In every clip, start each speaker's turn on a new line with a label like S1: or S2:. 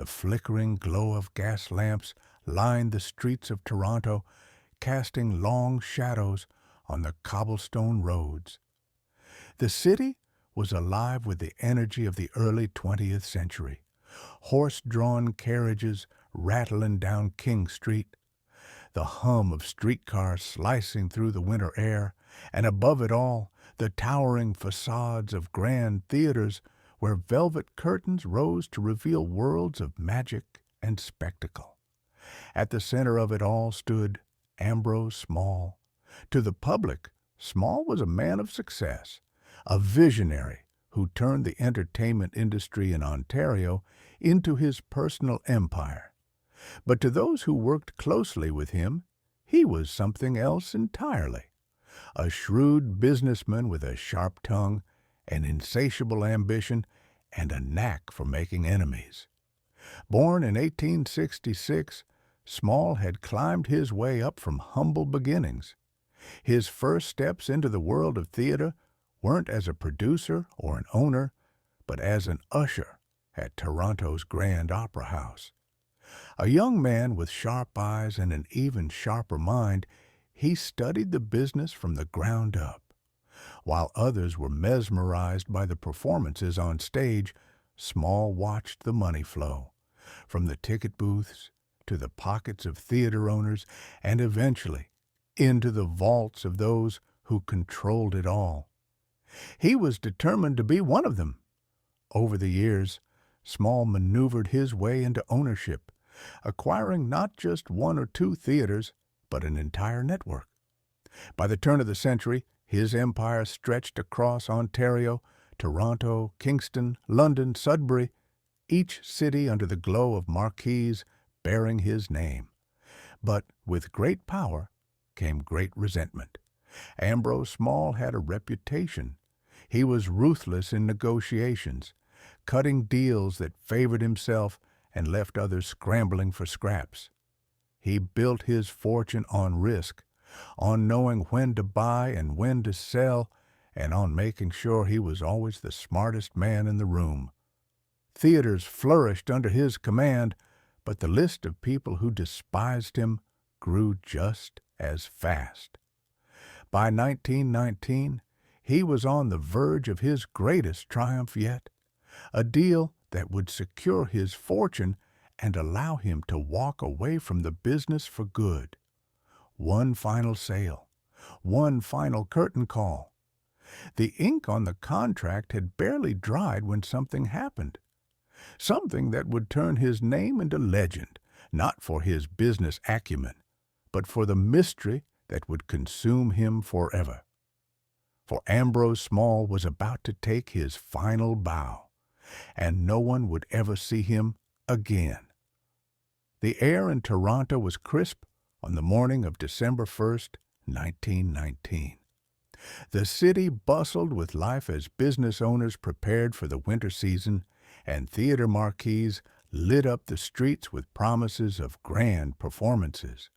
S1: The flickering glow of gas lamps lined the streets of Toronto, casting long shadows on the cobblestone roads. The city was alive with the energy of the early 20th century. Horse-drawn carriages rattling down King Street, the hum of streetcars slicing through the winter air, and above it all, the towering facades of grand theaters where velvet curtains rose to reveal worlds of magic and spectacle. At the center of it all stood Ambrose Small. To the public, Small was a man of success, a visionary who turned the entertainment industry in Ontario into his personal empire. But to those who worked closely with him, he was something else entirely. A shrewd businessman with a sharp tongue, an insatiable ambition, and a knack for making enemies. Born in 1866, Small had climbed his way up from humble beginnings. His first steps into the world of theater weren't as a producer or an owner, but as an usher at Toronto's Grand Opera House. A young man with sharp eyes and an even sharper mind, he studied the business from the ground up. While others were mesmerized by the performances on stage, Small watched the money flow, from the ticket booths to the pockets of theater owners, and eventually into the vaults of those who controlled it all. He was determined to be one of them. Over the years, Small maneuvered his way into ownership, acquiring not just one or two theaters, but an entire network. By the turn of the century, his empire stretched across Ontario, Toronto, Kingston, London, Sudbury, each city under the glow of marquees bearing his name. But with great power came great resentment. Ambrose Small had a reputation. He was ruthless in negotiations, cutting deals that favored himself and left others scrambling for scraps. He built his fortune on risk, on knowing when to buy and when to sell, and on making sure he was always the smartest man in the room. Theaters flourished under his command, but the list of people who despised him grew just as fast. By 1919, he was on the verge of his greatest triumph yet, a deal that would secure his fortune and allow him to walk away from the business for good. One final sale, one final curtain call. The ink on the contract had barely dried when something happened. Something that would turn his name into legend, not for his business acumen, but for the mystery that would consume him forever. For Ambrose Small was about to take his final bow, and no one would ever see him again. The air in Toronto was crisp on the morning of December 1st, 1919. The city bustled with life as business owners prepared for the winter season, and theater marquees lit up the streets with promises of grand performances.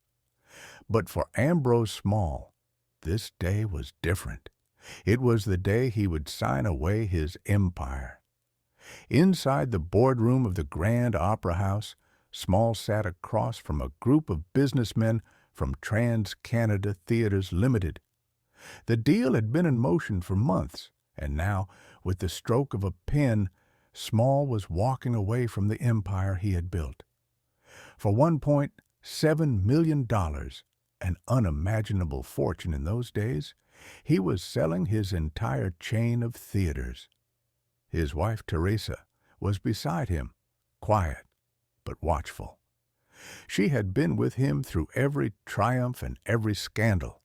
S1: But for Ambrose Small, this day was different. It was the day he would sign away his empire. Inside the boardroom of the Grand Opera House, Small sat across from a group of businessmen from Trans-Canada Theatres Limited. The deal had been in motion for months, and now, with the stroke of a pen, Small was walking away from the empire he had built. For $1.7 million, an unimaginable fortune in those days, he was selling his entire chain of theaters. His wife, Teresa, was beside him, quiet but watchful. She had been with him through every triumph and every scandal.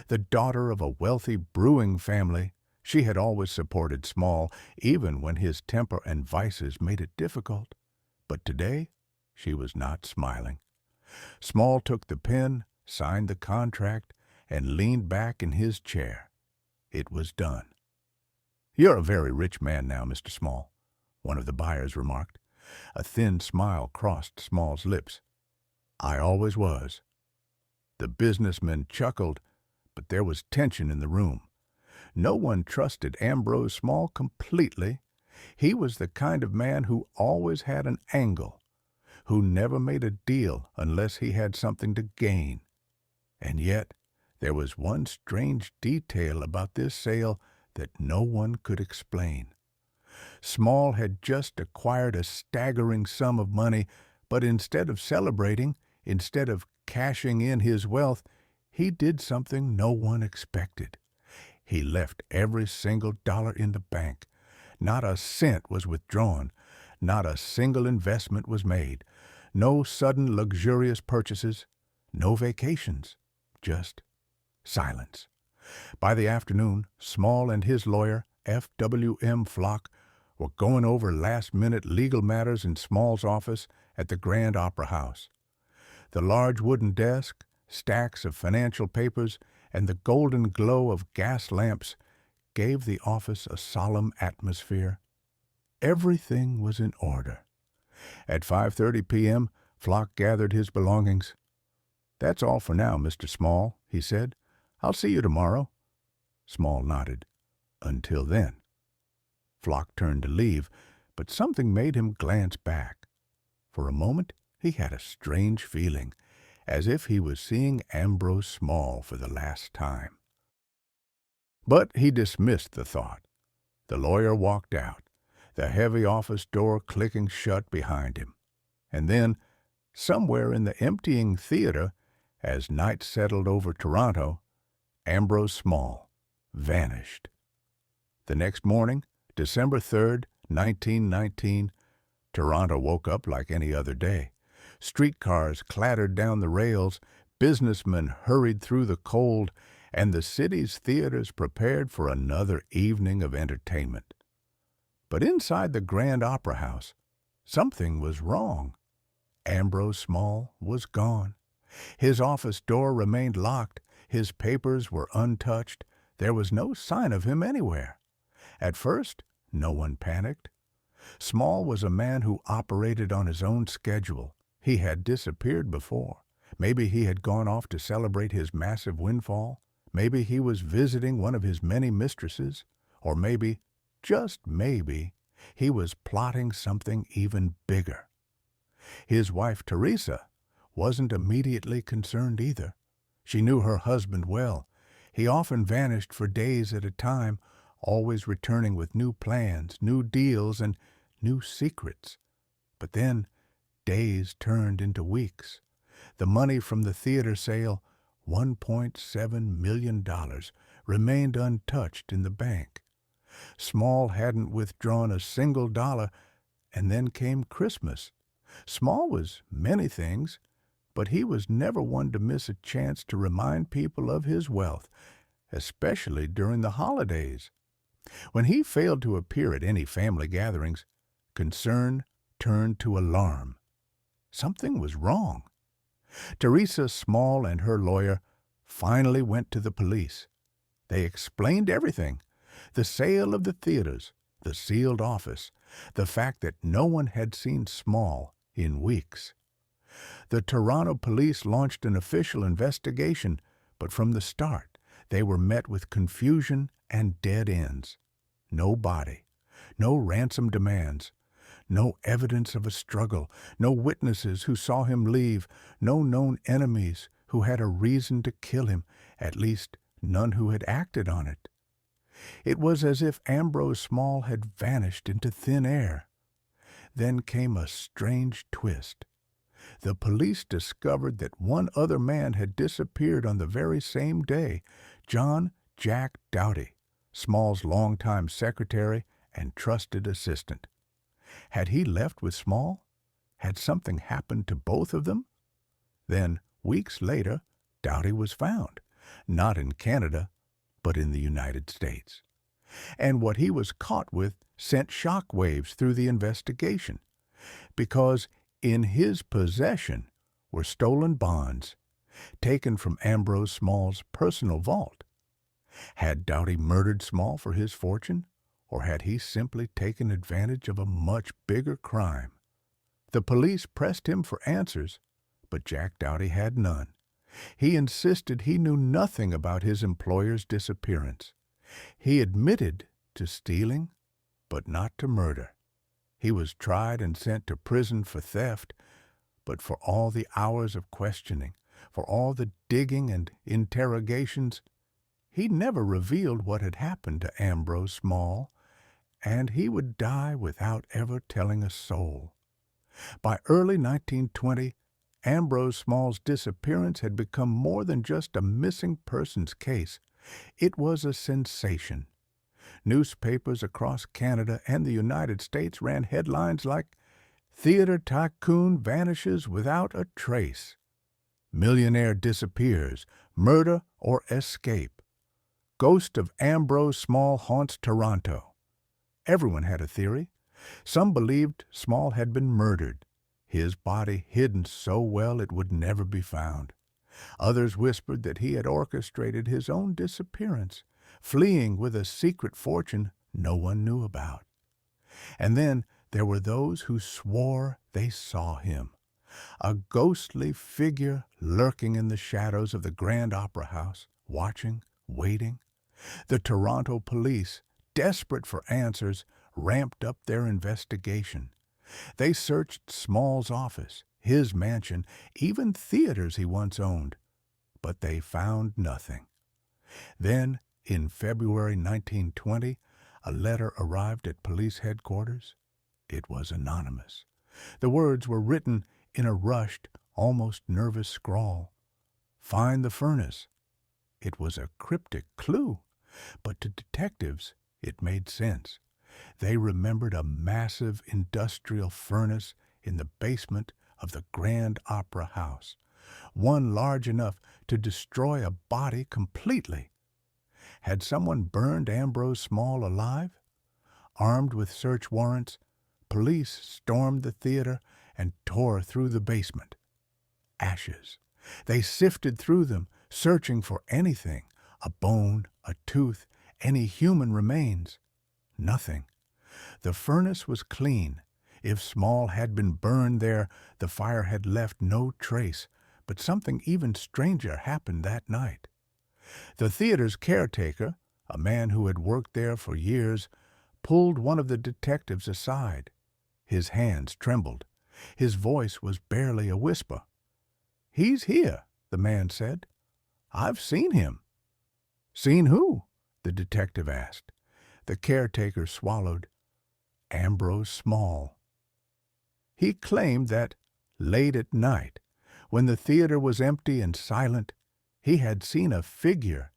S1: The daughter of a wealthy brewing family, she had always supported Small, even when his temper and vices made it difficult. But today, she was not smiling. Small took the pen, signed the contract, and leaned back in his chair. It was done. "You're a very rich man now, Mr. Small," one of the buyers remarked. A thin smile crossed Small's lips. "I always was." The businessman chuckled, but there was tension in the room. No one trusted Ambrose Small completely. He was the kind of man who always had an angle, who never made a deal unless he had something to gain. And yet, there was one strange detail about this sale that no one could explain. Small had just acquired a staggering sum of money, but instead of celebrating, instead of cashing in his wealth, he did something no one expected. He left every single dollar in the bank. Not a cent was withdrawn. Not a single investment was made. No sudden luxurious purchases. No vacations. Just silence. By the afternoon, Small and his lawyer, F.W.M. Flock, were going over last-minute legal matters in Small's office at the Grand Opera House. The large wooden desk, stacks of financial papers, and the golden glow of gas lamps gave the office a solemn atmosphere. Everything was in order. At 5:30 p.m., Flock gathered his belongings. "That's all for now, Mr. Small," he said. "I'll see you tomorrow." Small nodded. "Until then." Flock turned to leave, but something made him glance back. For a moment he had a strange feeling, as if he was seeing Ambrose Small for the last time. But he dismissed the thought. The lawyer walked out, the heavy office door clicking shut behind him. And then, somewhere in the emptying theater, as night settled over Toronto, Ambrose Small vanished. The next morning, December 3rd, 1919, Toronto woke up like any other day. Streetcars clattered down the rails, businessmen hurried through the cold, and the city's theaters prepared for another evening of entertainment. But inside the Grand Opera House, something was wrong. Ambrose Small was gone. His office door remained locked. His papers were untouched. There was no sign of him anywhere. At first, no one panicked. Small was a man who operated on his own schedule. He had disappeared before. Maybe he had gone off to celebrate his massive windfall. Maybe he was visiting one of his many mistresses. Or maybe, just maybe, he was plotting something even bigger. His wife, Teresa, wasn't immediately concerned either. She knew her husband well. He often vanished for days at a time, always returning with new plans, new deals, and new secrets. But then, days turned into weeks. The money from the theater sale, $1.7 million, remained untouched in the bank. Small hadn't withdrawn a single dollar, and then came Christmas. Small was many things, but he was never one to miss a chance to remind people of his wealth, especially during the holidays. When he failed to appear at any family gatherings, concern turned to alarm. Something was wrong. Teresa Small and her lawyer finally went to the police. They explained everything: the sale of the theaters, the sealed office, the fact that no one had seen Small in weeks. The Toronto police launched an official investigation, but from the start they were met with confusion and dead ends. No body, no ransom demands, no evidence of a struggle, no witnesses who saw him leave, no known enemies who had a reason to kill him, at least none who had acted on it. It was as if Ambrose Small had vanished into thin air. Then came a strange twist. The police discovered that one other man had disappeared on the very same day, John Jack Doughty, Small's longtime secretary and trusted assistant. Had he left with Small? Had something happened to both of them? Then, weeks later, Doughty was found, not in Canada, but in the United States. And what he was caught with sent shock waves through the investigation, because in his possession were stolen bonds, taken from Ambrose Small's personal vault. Had Doughty murdered Small for his fortune, or had he simply taken advantage of a much bigger crime? The police pressed him for answers, but Jack Doughty had none. He insisted he knew nothing about his employer's disappearance. He admitted to stealing, but not to murder. He was tried and sent to prison for theft, But for all the hours of questioning, for all the digging and interrogations, he never revealed what had happened to Ambrose Small, and he would die without ever telling a soul. By early 1920, Ambrose Small's disappearance had become more than just a missing persons case. It was a sensation. Newspapers across Canada and the United States ran headlines like, "Theater Tycoon Vanishes Without a Trace," "Millionaire Disappears, Murder or Escape," "Ghost of Ambrose Small Haunts Toronto." Everyone had a theory. Some believed Small had been murdered, his body hidden so well it would never be found. Others whispered that he had orchestrated his own disappearance, fleeing with a secret fortune no one knew about. And then there were those who swore they saw him, a ghostly figure lurking in the shadows of the Grand Opera House, watching, waiting. The Toronto police, desperate for answers, ramped up their investigation. They searched Small's office, his mansion, even theaters he once owned, but they found nothing. Then, in February 1920, a letter arrived at police headquarters. It was anonymous. The words were written in a rushed, almost nervous scrawl. "Find the furnace." It was a cryptic clue, but to detectives it made sense. They remembered a massive industrial furnace in the basement of the Grand Opera House, one large enough to destroy a body completely. Had someone burned Ambrose Small alive? Armed with search warrants, police stormed the theater and tore through the basement. Ashes. They sifted through them, searching for anything, a bone, a tooth, any human remains. Nothing. The furnace was clean. If Small had been burned there, the fire had left no trace, but something even stranger happened that night. The theater's caretaker, a man who had worked there for years, pulled one of the detectives aside. His hands trembled. His voice was barely a whisper. "He's here," the man said. "I've seen him." "Seen who?" the detective asked. The caretaker swallowed. "Ambrose Small." He claimed that, late at night, when the theater was empty and silent, he had seen a figure,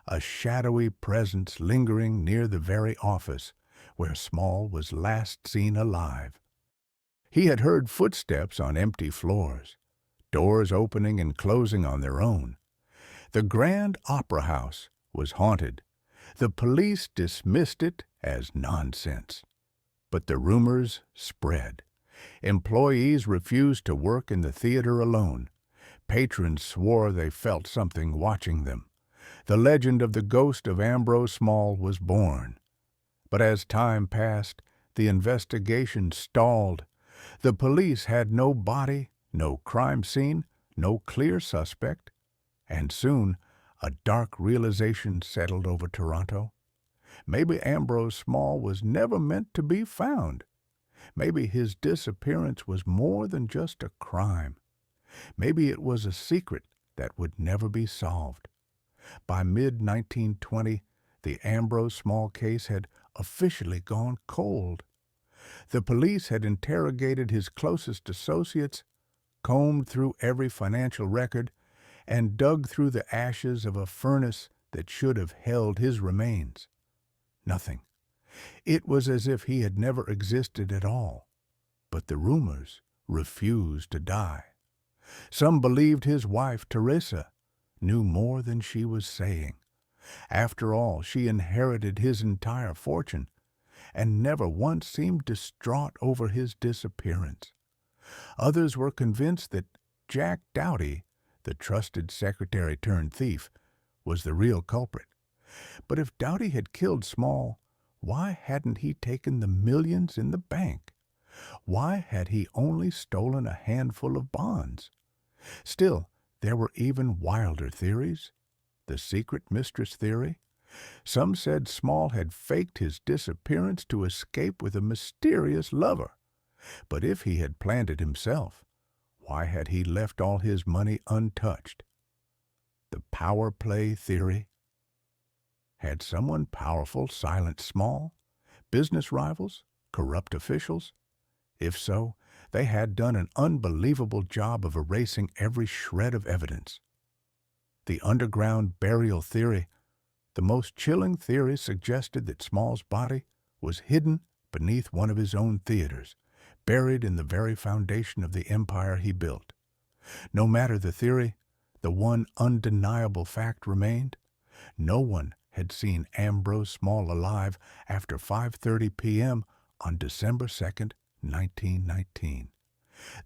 S1: a shadowy presence lingering near the very office where Small was last seen alive. He had heard footsteps on empty floors, doors opening and closing on their own. The Grand Opera House was haunted. The police dismissed it as nonsense. But the rumors spread. Employees refused to work in the theater alone. Patrons swore they felt something watching them. The legend of the ghost of Ambrose Small was born. But as time passed, the investigation stalled. The police had no body, no crime scene, no clear suspect. And soon, a dark realization settled over Toronto. Maybe Ambrose Small was never meant to be found. Maybe his disappearance was more than just a crime. Maybe it was a secret that would never be solved. By mid-1920, the Ambrose Small case had officially gone cold. The police had interrogated his closest associates, combed through every financial record, and dug through the ashes of a furnace that should have held his remains. Nothing. It was as if he had never existed at all. But the rumors refused to die. Some believed his wife, Teresa, knew more than she was saying. After all, she inherited his entire fortune and never once seemed distraught over his disappearance. Others were convinced that Jack Doughty, the trusted secretary-turned-thief, was the real culprit. But if Doughty had killed Small, why hadn't he taken the millions in the bank? Why had he only stolen a handful of bonds? Still, there were even wilder theories. The secret mistress theory. Some said Small had faked his disappearance to escape with a mysterious lover. But if he had planned it himself, Why had he left all his money untouched? The power play theory? Had someone powerful silenced Small? Business rivals? Corrupt officials? If so, they had done an unbelievable job of erasing every shred of evidence. The underground burial theory, the most chilling theory, suggested that Small's body was hidden beneath one of his own theaters, buried in the very foundation of the empire he built. No matter the theory, the one undeniable fact remained. No one had seen Ambrose Small alive after 5:30 p.m. on December 2nd, 1919.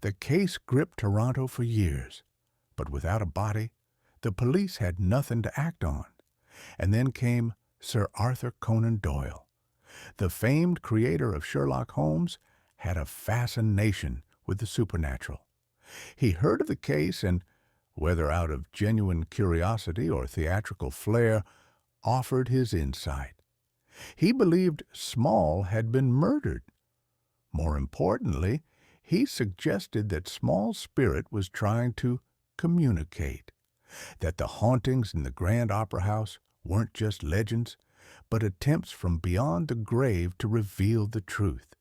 S1: The case gripped Toronto for years, but without a body, the police had nothing to act on. And then came Sir Arthur Conan Doyle. The famed creator of Sherlock Holmes had a fascination with the supernatural. He heard of the case and, whether out of genuine curiosity or theatrical flair, offered his insight. He believed Small had been murdered. More importantly, he suggested that Small's spirit was trying to communicate, that the hauntings in the Grand Opera House weren't just legends, but attempts from beyond the grave to reveal the truth.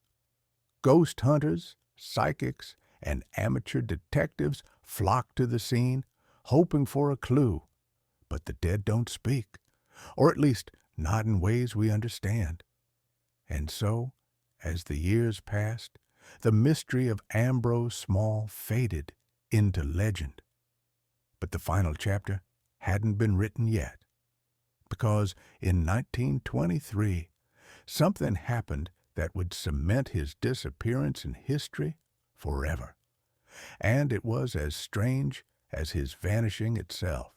S1: Ghost hunters, psychics, and amateur detectives flocked to the scene, hoping for a clue. But the dead don't speak, or at least not in ways we understand. And so, as the years passed, the mystery of Ambrose Small faded into legend. But the final chapter hadn't been written yet, because in 1923, something happened that would cement his disappearance in history forever. And it was as strange as his vanishing itself.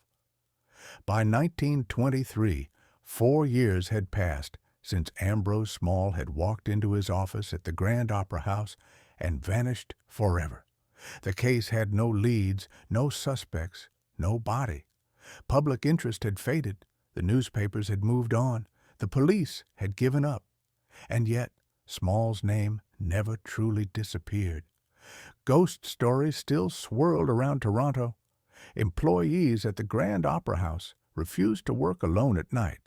S1: By 1923, 4 years had passed since Ambrose Small had walked into his office at the Grand Opera House and vanished forever. The case had no leads, no suspects, no body. Public interest had faded. The newspapers had moved on. The police had given up. And yet, Small's name never truly disappeared. Ghost stories still swirled around Toronto. Employees at the Grand Opera House refused to work alone at night.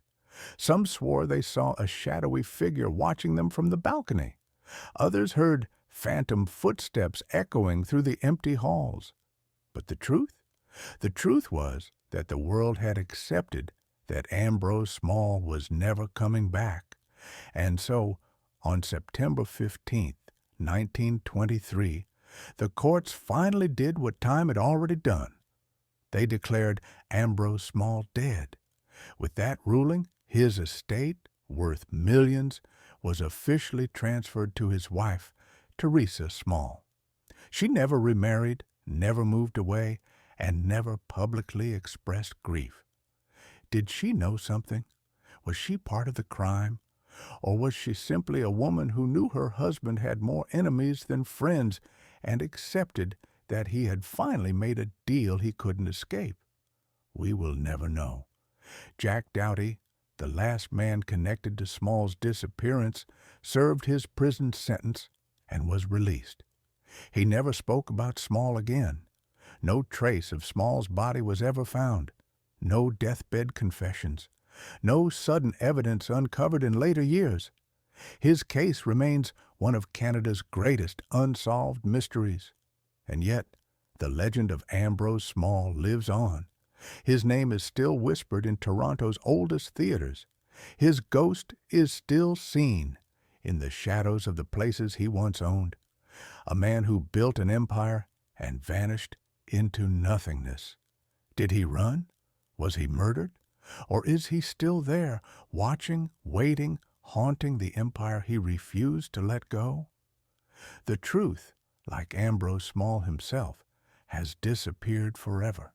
S1: Some swore they saw a shadowy figure watching them from the balcony. Others heard phantom footsteps echoing through the empty halls. But the truth? The truth was that the world had accepted that Ambrose Small was never coming back. And so, on September 15th, 1923, the courts finally did what time had already done. They declared Ambrose Small dead. With that ruling, his estate, worth millions, was officially transferred to his wife, Teresa Small. She never remarried, never moved away, and never publicly expressed grief. Did she know something? Was she part of the crime? Or was she simply a woman who knew her husband had more enemies than friends and accepted that he had finally made a deal he couldn't escape? We will never know. Jack Doughty, the last man connected to Small's disappearance, served his prison sentence and was released. He never spoke about Small again. No trace of Small's body was ever found. No deathbed confessions. No sudden evidence uncovered in later years. His case remains one of Canada's greatest unsolved mysteries. And yet, the legend of Ambrose Small lives on. His name is still whispered in Toronto's oldest theaters. His ghost is still seen in the shadows of the places he once owned. A man who built an empire and vanished into nothingness. Did he run? Was he murdered? Or is he still there, watching, waiting, haunting the empire he refused to let go? The truth, like Ambrose Small himself, has disappeared forever.